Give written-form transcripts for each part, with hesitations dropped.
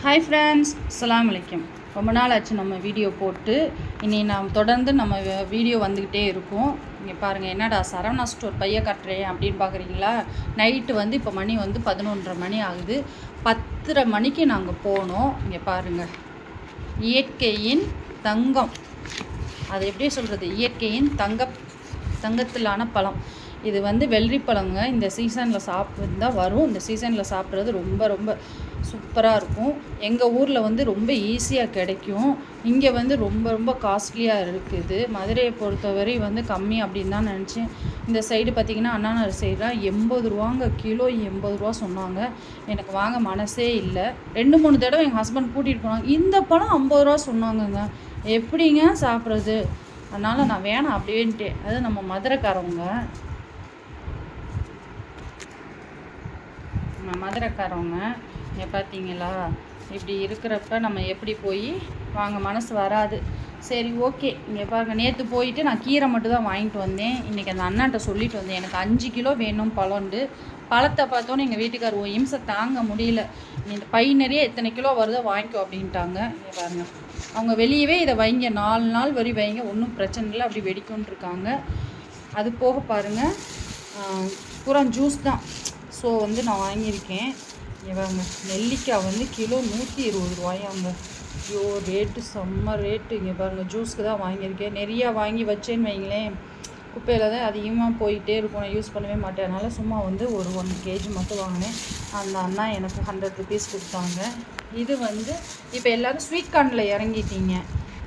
Hi friends, அஸ்ஸலாமு அலைக்கும். ரொம்ப நாள் ஆச்சு நம்ம வீடியோ போட்டு. இனி நாம் தொடர்ந்து நம்ம வீடியோ வந்துக்கிட்டே இருக்கும். இங்கே பாருங்கள், என்னடா சரவணா ஸ்டோர் பைய கட்டுறேன் அப்படின்னு பார்க்குறீங்களா? நைட்டு வந்து இப்போ மணி வந்து 11:30 மணி ஆகுது. 10:30 மணிக்கு நாங்கள் போனோம். இங்கே பாருங்கள், இயற்கையின் தங்கம், அது எப்படி சொல்கிறது, இயற்கையின் தங்கத்திலான பழம். இது வந்து வெள்ளரி பழங்க. இந்த சீசனில் சாப்பிட்டு தான் வரும். இந்த சீசனில் சாப்பிட்றது ரொம்ப ரொம்ப சூப்பராக இருக்கும். எங்கள் ஊரில் வந்து ரொம்ப ஈஸியாக கிடைக்கும். இங்கே வந்து ரொம்ப ரொம்ப காஸ்ட்லியாக இருக்குது. மதுரையை பொறுத்தவரை வந்து கம்மி அப்படின்னு தான் நினச்சேன். இந்த சைடு பார்த்திங்கன்னா அண்ணாநகர் சைடெலாம் 80 ரூபாங்க, கிலோ 80 ரூபா சொன்னாங்க. எனக்கு வாங்க மனசே இல்லை. 2-3 தடவை எங்கள் ஹஸ்பண்ட் கூட்டிகிட்டு போனாங்க. இந்த பழம் 50 ரூபா சொன்னாங்கங்க. எப்படிங்க சாப்பிட்றது? அதனால் நான் வேணாம் அப்படின்ட்டேன். அது நம்ம மதுரைக்காரவங்க இங்கே பார்த்தீங்களா, இப்படி இருக்கிறப்ப நம்ம எப்படி போய் வாங்க மனசு வராது. சரி, ஓகே. இங்கே பாருங்கள், நேற்று போயிட்டு நான் கீரை மட்டும் தான் வாங்கிட்டு வந்தேன். இன்றைக்கி அந்த அண்ணாட்ட சொல்லிட்டு வந்தேன், எனக்கு 5 கிலோ வேணும் பழம்ண்டு. பழத்தை பார்த்தோன்னே எங்கள் வீட்டுக்கார் இம்சை தாங்க முடியல. இந்த பை நிறைய எத்தனை கிலோ வருதோ வாங்கிக்கோ அப்படின்ட்டாங்க. இங்கே பாருங்கள், அவங்க வெளியவே இதை வைங்க, 4 நாள் வரை வைங்க, ஒன்றும் பிரச்சனை இல்லை, அப்படி வெடிக்கும்னு இருக்காங்க. அது போக பாருங்கள், பூரா ஜூஸ் தான். ஸோ வந்து நான் வாங்கியிருக்கேன். இவங்க நெல்லிக்காய் வந்து கிலோ 120 ரூபாயாங்க. ஐயோ, ரேட்டு செம்ம ரேட்டு. இங்கே பாருங்கள், ஜூஸ்க்கு தான் வாங்கியிருக்கேன். நிறையா வாங்கி வச்சேன்னு வைங்களேன், குப்பையில் தான் அதிகமாக போயிட்டே இருக்கும். நான் யூஸ் பண்ணவே மாட்டேன். அதனால் சும்மா வந்து ஒரு 1 kg மட்டும் வாங்கினேன். அந்த அண்ணா எனக்கு 100 rupees கொடுத்தாங்க. இது வந்து இப்போ எல்லோரும் ஸ்வீட் கார்னில் இறங்கிட்டீங்க,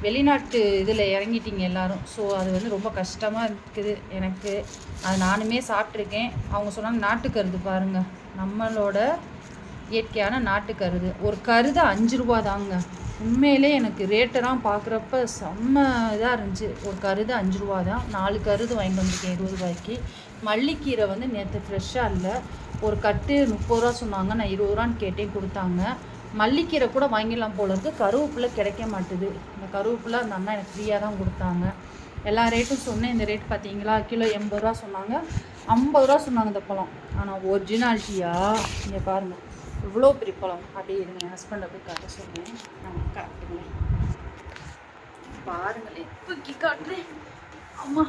வெளிநாட்டு இதில் இறங்கிட்டீங்க எல்லோரும். ஸோ அது வந்து ரொம்ப கஷ்டமாக இருக்குது எனக்கு. அது நானுமே சாப்பிட்ருக்கேன். அவங்க சொன்னாங்க நாட்டுக்கருது பாருங்கள், நம்மளோட இயற்கையான நாட்டுக்கருது. ஒரு கருது 5 ரூபா தாங்க. உண்மையிலே எனக்கு ரேட்டெல்லாம் பார்க்குறப்ப செம்ம இதாக இருந்துச்சு. ஒரு கருது 5 ரூபா தான். 4 கருது வாங்கிட்டு வந்திருக்கேன் 20 ரூபாய்க்கு. மல்லிக்கீரை வந்து நேற்று ஃப்ரெஷ்ஷாக இல்லை. ஒரு கட்டு 30 ரூபா சொன்னாங்க. நான் 20 ரூபான்னு கேட்டேன், கொடுத்தாங்க. மல்லிக்கீரை கூட வாங்கிடலாம் போல இருக்குது. கருவேப்பிலை கிடைக்க மாட்டுது. இந்த கருவேப்பிலை அந்த அண்ணா எனக்கு ஃப்ரீயாக தான் கொடுத்தாங்க. எல்லா ரேட்டும் சொன்னேன். இந்த ரேட் பார்த்தீங்களா, கிலோ 80 ரூபா சொன்னாங்க, 50 ரூபா சொன்னாங்க இந்த பழம். ஆனால் ஒரிஜினாலிட்டியாக இங்கே பாருங்கள், இவ்வளோ பெரிய பழம். அப்படி இருங்க, என் ஹஸ்பண்டை போய் காட்ட சொன்னேன். நான் காட்டுங்களேன், பாருங்களேன், தூக்கி காட்டுறேன். அம்மா,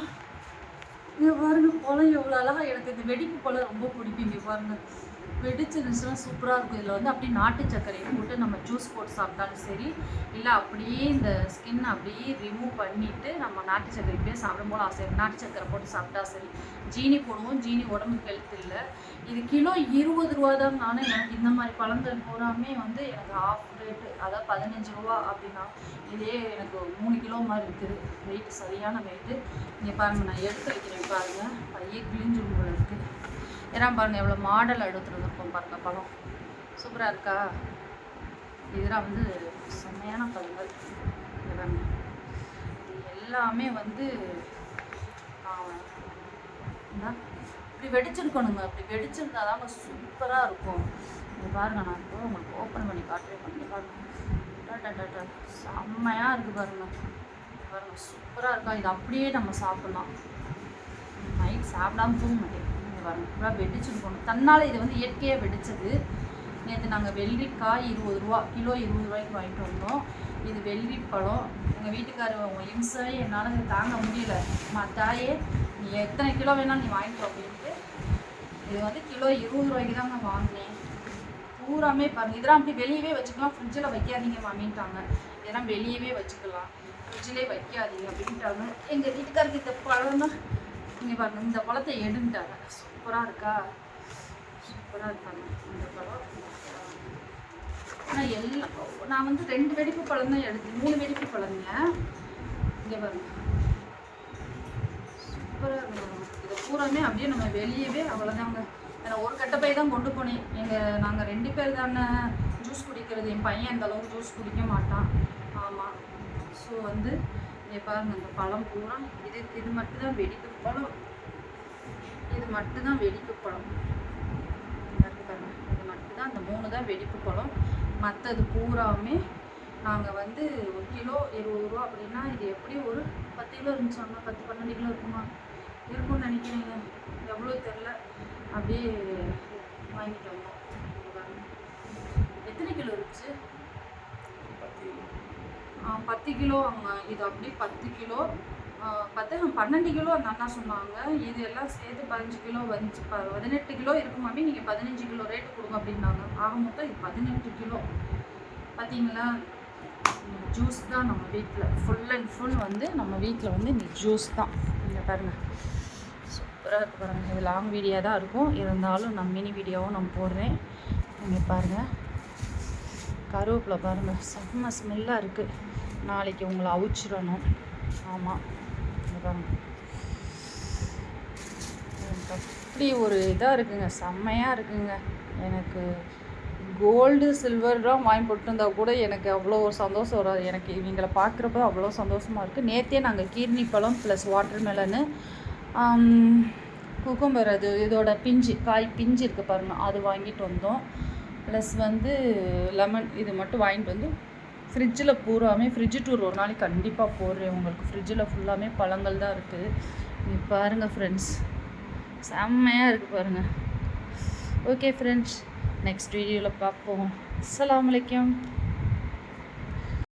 இங்கே பாருங்கள், பழம் எவ்வளோ அழகாக. எனக்கு இந்த வெடிப்பு பழம் ரொம்ப பிடிக்கும். இங்கே பாருங்கள், வெடிச்சிருந்துச்சுன்னா சூப்பராக இருக்கும். இதில் வந்து அப்படியே நாட்டு சர்க்கரையை போட்டு நம்ம ஜூஸ் போட்டு சாப்பிட்டாலும் சரி, இல்லை அப்படியே இந்த ஸ்கின் அப்படியே ரிமூவ் பண்ணிவிட்டு நம்ம நாட்டு சர்க்கரை இப்படியே சாப்பிடும் போது ஆசை. நாட்டு சர்க்கரை போட்டு சாப்பிட்டா சரி. ஜீனி போடுவோம், ஜீனி உடம்புக்கு ஹெல்த் இல்லை. இது கிலோ 20 ரூபா தான். நானும் எனக்கு இந்த மாதிரி பழங்கள் பூராமே வந்து எனக்கு ஆஃப் ரேட்டு, அதாவது 15 ரூபா அப்படின்னா, இதே எனக்கு 3 கிலோ மாதிரி இருக்குது. வெயிட் சரியான வெயிட்டு. இங்கே பாருங்கள், நான் எடுத்து வைக்கிறேன் பாருங்கள், பையே கிழிஞ்சுடும் போல இருக்குது. ஏன்னா பாருங்கள், எவ்வளோ மாடல் எடுத்துருந்துருக்கோம் பாருங்கள். பழம் சூப்பராக இருக்கா? இதெல்லாம் வந்து செம்மையான பழங்கள். எல்லாமே வந்து இப்படி வெடிச்சிருக்கணுங்க. அப்படி வெடிச்சிருந்தா தாங்க சூப்பராக இருக்கும். இது பாருங்கள், நான் இப்போ உங்களுக்கு ஓப்பன் பண்ணி காட்டுறேன். பண்ணி பாருங்கள், செம்மையாக இருக்குது பாருங்கள். பாருங்கள், சூப்பராக இருக்கா? இது அப்படியே நம்ம சாப்பிட்லாம். நைட் சாப்பிடாம தூங்க மாட்டேன். பாருங்கள், ஃபுல்லாக வெடிச்சிருக்கணும் தன்னால். இது வந்து இயற்கையாக வெடித்தது. நேற்று நாங்கள் வெள்ளரிக்காய் 20 ரூபா, கிலோ 20 ரூபாய்க்கு வாங்கிட்டு வந்தோம். இது வெள்ளரி பழம். எங்கள் வீட்டுக்காரர் அவங்க இம்சை என்னால் தாங்க முடியல. தாயே, நீ எத்தனை கிலோ வேணாலும் நீ வாங்கிட்டோம் அப்படின்ட்டு. இது வந்து கிலோ 20 ரூபாய்க்கு தான் நான் வாங்கினேன். பூராமே பாருங்கள், இதெல்லாம் அப்படி வெளியவே வச்சுக்கலாம், ஃப்ரிட்ஜில் வைக்காதீங்க மாமின்ட்டாங்க. இதெல்லாம் வெளியவே வச்சுக்கலாம், ஃப்ரிட்ஜிலே வைக்காதீங்க அப்படின்ட்டாங்க. எங்கள் வீட்டுக்காருக்கு இந்த பழம் தான். இங்கே பாருங்கள், இந்த பழத்தை எடுத்துட்டாங்க. சூப்பராக இருக்கா? சூப்பராக இருக்காங்க இந்த பழம். ஆனால் எல்லாம் நான் வந்து 2 வெடிப்பு பழம் தான் எடுத்தேன், 3 வெடிப்பு பழங்க. இங்கே பாருங்கள், சூப்பராக இருக்கும். இதை பூராமே அப்படியே நம்ம வெளியவே அவ்வளோதாங்க. நான் ஒரு கட்டப்பை தான் கொண்டு போனேன். நாங்கள் 2 பேர் தானே ஜூஸ் குடிக்கிறது. என் பையன் அந்த அளவுக்கு ஜூஸ் குடிக்க மாட்டான். ஆமாம். ஸோ வந்து இங்கே பாருங்கள், இந்த பழம் பூரா இது மட்டும்தான் வெடிப்பு பழம். இது மட்டும்தான் வெடிப்பு பழம். இது மட்டும்தான், அந்த 3 தான் வெடிப்பு பழம். மற்றது பூராமே நாங்கள் வந்து 1 கிலோ 20 ரூபா அப்படின்னா, இது எப்படி ஒரு 10 கிலோ இருந்துச்சாங்க, 10-12 கிலோ இருக்குமா இருக்கும்னு நினைக்கிறேங்க. எவ்வளோ தெரில. அப்படியே வாங்கிட்டு வந்தோம். எத்தனை கிலோ இருந்துச்சு? 10 கிலோ இது அப்படி 10 கிலோ 12 கிலோ அந்த அண்ணா சொன்னாங்க. இது எல்லாம் சேர்த்து 15 கிலோ வந்துச்சு. 18 கிலோ இருக்குமாமே, நீங்கள் 15 கிலோ ரேட்டு கொடுங்க அப்படின்னாங்க. ஆக மொத்தம் இது 18 கிலோ. பார்த்தீங்களா, ஜூஸ் தான் நம்ம வீட்டில் ஃபுல் அண்ட் ஃபுல் வந்து நம்ம வீட்டில் வந்து இந்த ஜூஸ் தான். இங்கே பாருங்கள், சூப்பராக இருக்குது பாருங்கள். இது லாங் வீடியோ தான் இருக்கும், இருந்தாலும் நான் மினி வீடியோவும் நான் போடுறேன். இங்கே பாருங்கள், கருவேப்பிலை பாருங்கள், செம்ம ஸ்மெல்லாக இருக்குது. நாளைக்கு உங்களை அவிச்சிடணும். ஆமாம், இங்கே பாருங்கள், எனக்கு அப்படி ஒரு இதாக இருக்குங்க, செம்மையாக இருக்குங்க. எனக்கு கோல்டு சில்வர்லாம் வாங்கி போட்டுருந்தா கூட எனக்கு அவ்வளோ ஒரு சந்தோஷம் வராது. எனக்கு இவங்களை பார்க்குறப்ப அவ்வளோ சந்தோஷமாக இருக்குது. நேற்றே நாங்கள் கீர்னி பழம் ப்ளஸ் வாட்டர் மெலனு, குக்கும்பர், அது இதோட காய் பிஞ்சு இருக்குது பாருங்கள், அது வாங்கிட்டு வந்தோம். ப்ளஸ் வந்து லெமன், இது மட்டும் வாங்கிட்டு வந்து ஃப்ரிட்ஜில் பூராமே, ஃப்ரிட்ஜு டூர் ஒரு நாளைக்கு கண்டிப்பாக போடுறேன் உங்களுக்கு. ஃப்ரிட்ஜில் ஃபுல்லாமே பழங்கள் தான் இருக்குது. நீ பாருங்கள் ஃப்ரெண்ட்ஸ், செம்மையாக இருக்குது பாருங்கள். ஓகே ஃப்ரெண்ட்ஸ், நெக்ஸ்ட் வீடியோவில் பார்ப்போம். அஸ்ஸலாமு அலைக்கும்.